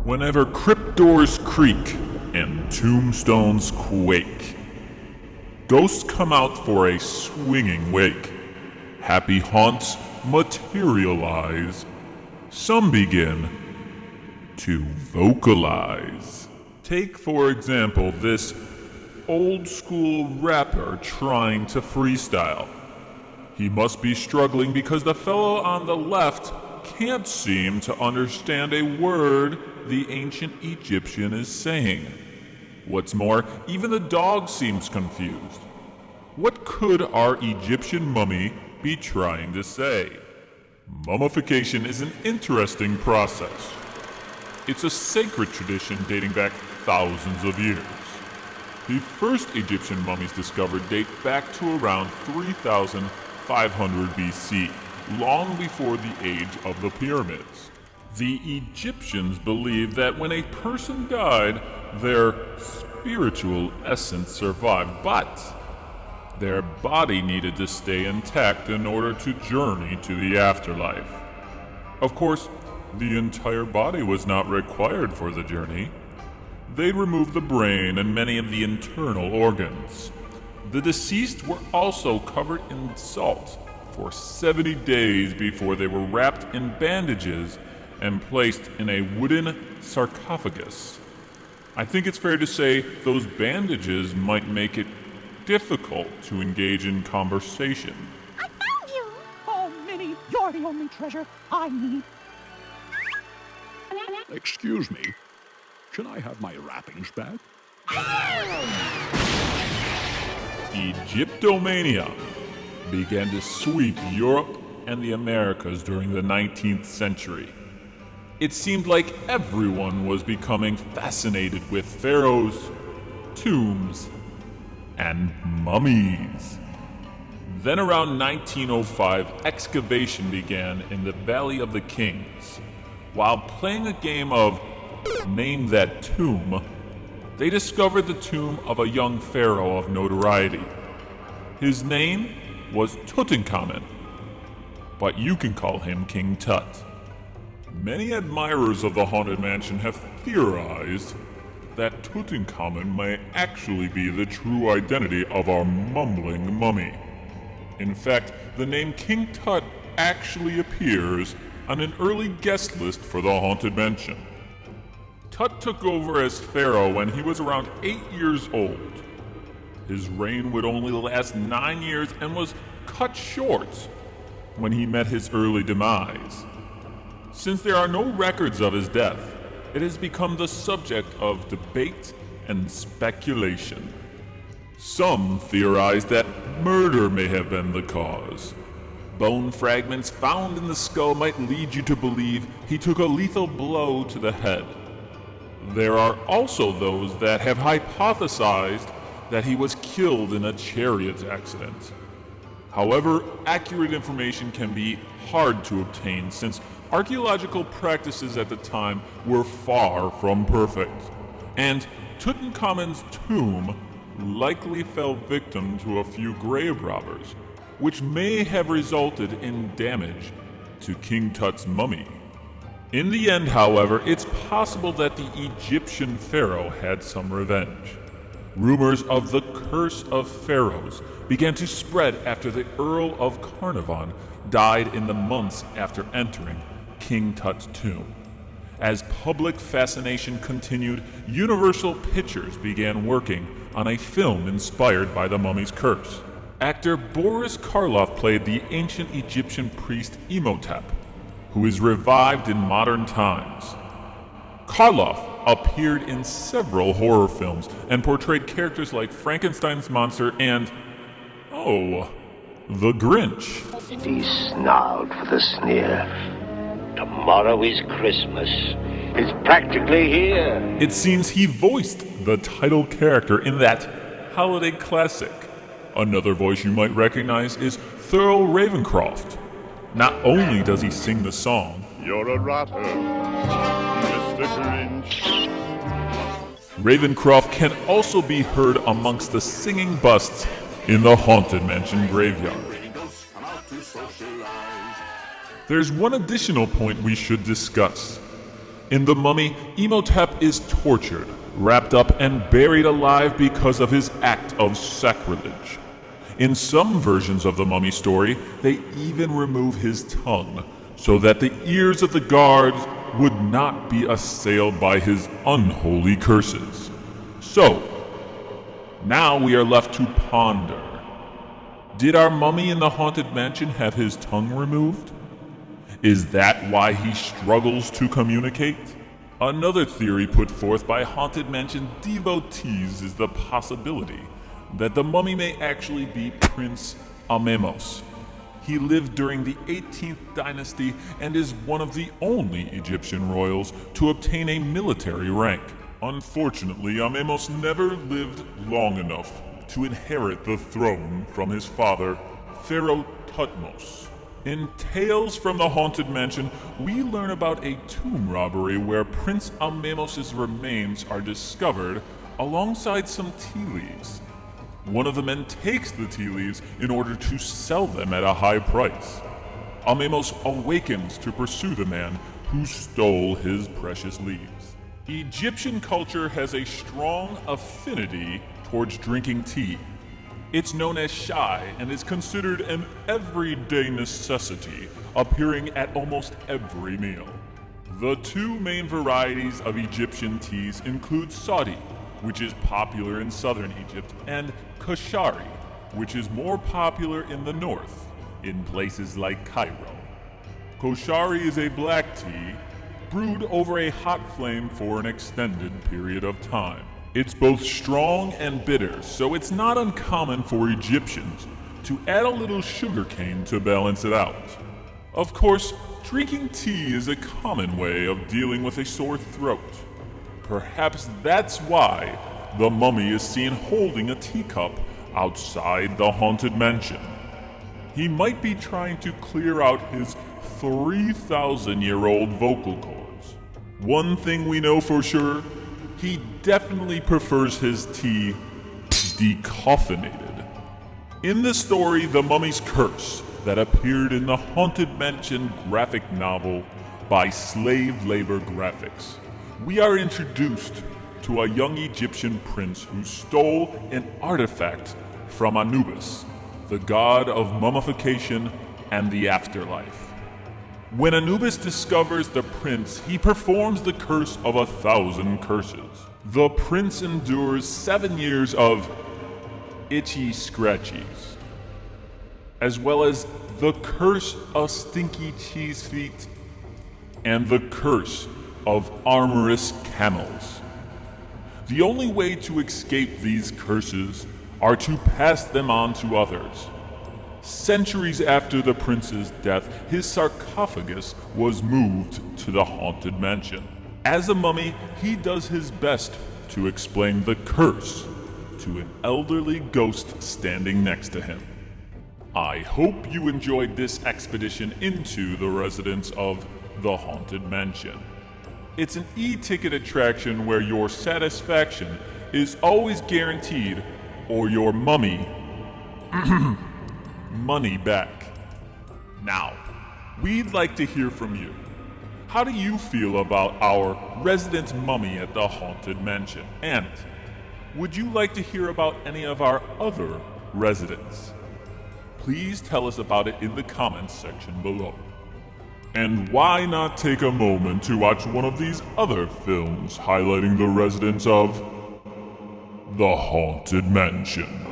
Whenever crypt doors creak and tombstones quake, ghosts come out for a swinging wake. Happy haunts materialize. Some begin to vocalize. Take, for example, this old school rapper trying to freestyle. He must be struggling because the fellow on the left can't seem to understand a word the ancient Egyptian is saying. What's more, even the dog seems confused. What could our Egyptian mummy be trying to say? Mummification is an interesting process. It's a sacred tradition dating back thousands of years. The first Egyptian mummies discovered date back to around 3,500 BC, long before the age of the pyramids. The Egyptians believed that when a person died, their spiritual essence survived, but their body needed to stay intact in order to journey to the afterlife. Of course, the entire body was not required for the journey. They'd remove the brain and many of the internal organs. The deceased were also covered in salt for 70 days before they were wrapped in bandages and placed in a wooden sarcophagus. I think it's fair to say those bandages might make it difficult to engage in conversation. I found you! Oh, Minnie, you're the only treasure I need. Excuse me, can I have my wrappings back? Egyptomania began to sweep Europe and the Americas during the 19th century. It seemed like everyone was becoming fascinated with pharaohs, tombs, and mummies. Then around 1905, excavation began in the Valley of the Kings. While playing a game of Name That Tomb, they discovered the tomb of a young pharaoh of notoriety. His name was Tutankhamun, but you can call him King Tut. Many admirers of the Haunted Mansion have theorized that Tutankhamun may actually be the true identity of our mumbling mummy. In fact, the name King Tut actually appears on an early guest list for the Haunted Mansion. Tut took over as pharaoh when he was around 8 years old. His reign would only last 9 years and was cut short when he met his early demise. Since there are no records of his death, it has become the subject of debate and speculation. Some theorize that murder may have been the cause. Bone fragments found in the skull might lead you to believe he took a lethal blow to the head. There are also those that have hypothesized that he was killed in a chariot accident. However, accurate information can be hard to obtain since archaeological practices at the time were far from perfect, and Tutankhamun's tomb likely fell victim to a few grave robbers, which may have resulted in damage to King Tut's mummy. In the end, however, it's possible that the Egyptian pharaoh had some revenge. Rumors of the curse of pharaohs began to spread after the Earl of Carnarvon died in the months after entering King Tut's tomb. As public fascination continued, Universal Pictures began working on a film inspired by the mummy's curse. Actor Boris Karloff played the ancient Egyptian priest Imhotep, who is revived in modern times. Karloff appeared in several horror films and portrayed characters like Frankenstein's monster and, the Grinch. He snarled with a sneer. Tomorrow is Christmas. It's practically here. It seems he voiced the title character in that holiday classic. Another voice you might recognize is Thurl Ravencroft. Not only does he sing the song, You're a rotter, Mr. Grinch. Ravencroft can also be heard amongst the singing busts in the Haunted Mansion graveyard. There's one additional point we should discuss. In The Mummy, Imhotep is tortured, wrapped up, and buried alive because of his act of sacrilege. In some versions of the Mummy story, they even remove his tongue so that the ears of the guards would not be assailed by his unholy curses. So, now we are left to ponder. Did our mummy in the Haunted Mansion have his tongue removed? Is that why he struggles to communicate? Another theory put forth by Haunted Mansion devotees is the possibility that the mummy may actually be Prince Amemos. He lived during the 18th dynasty and is one of the only Egyptian royals to obtain a military rank. Unfortunately, Amemos never lived long enough to inherit the throne from his father, Pharaoh Tutmos. In Tales from the Haunted Mansion, we learn about a tomb robbery where Prince Amemos' remains are discovered alongside some tea leaves. One of the men takes the tea leaves in order to sell them at a high price. Amemos awakens to pursue the man who stole his precious leaves. Egyptian culture has a strong affinity towards drinking tea. It's known as shai and is considered an everyday necessity, appearing at almost every meal. The two main varieties of Egyptian teas include Saudi, which is popular in southern Egypt, and Kashari, which is more popular in the north, in places like Cairo. Koshari is a black tea brewed over a hot flame for an extended period of time. It's both strong and bitter, so it's not uncommon for Egyptians to add a little sugarcane to balance it out. Of course, drinking tea is a common way of dealing with a sore throat. Perhaps that's why the mummy is seen holding a teacup outside the Haunted Mansion. He might be trying to clear out his 3,000-year-old vocal cords. One thing we know for sure, he definitely prefers his tea decaffeinated. In the story The Mummy's Curse that appeared in the Haunted Mansion graphic novel by Slave Labor Graphics, we are introduced to a young Egyptian prince who stole an artifact from Anubis, the god of mummification and the afterlife. When Anubis discovers the prince, he performs the curse of 1,000 curses. The prince endures 7 years of itchy scratchies, as well as the curse of stinky cheese feet and the curse of armorous camels. The only way to escape these curses are to pass them on to others. Centuries after the prince's death, his sarcophagus was moved to the Haunted Mansion. As a mummy, he does his best to explain the curse to an elderly ghost standing next to him. I hope you enjoyed this expedition into the residence of the Haunted Mansion. It's an e-ticket attraction where your satisfaction is always guaranteed, or your mummy money back. Now, we'd like to hear from you. How do you feel about our resident mummy at the Haunted Mansion? And would you like to hear about any of our other residents? Please tell us about it in the comments section below. And why not take a moment to watch one of these other films highlighting the residents of the Haunted Mansion?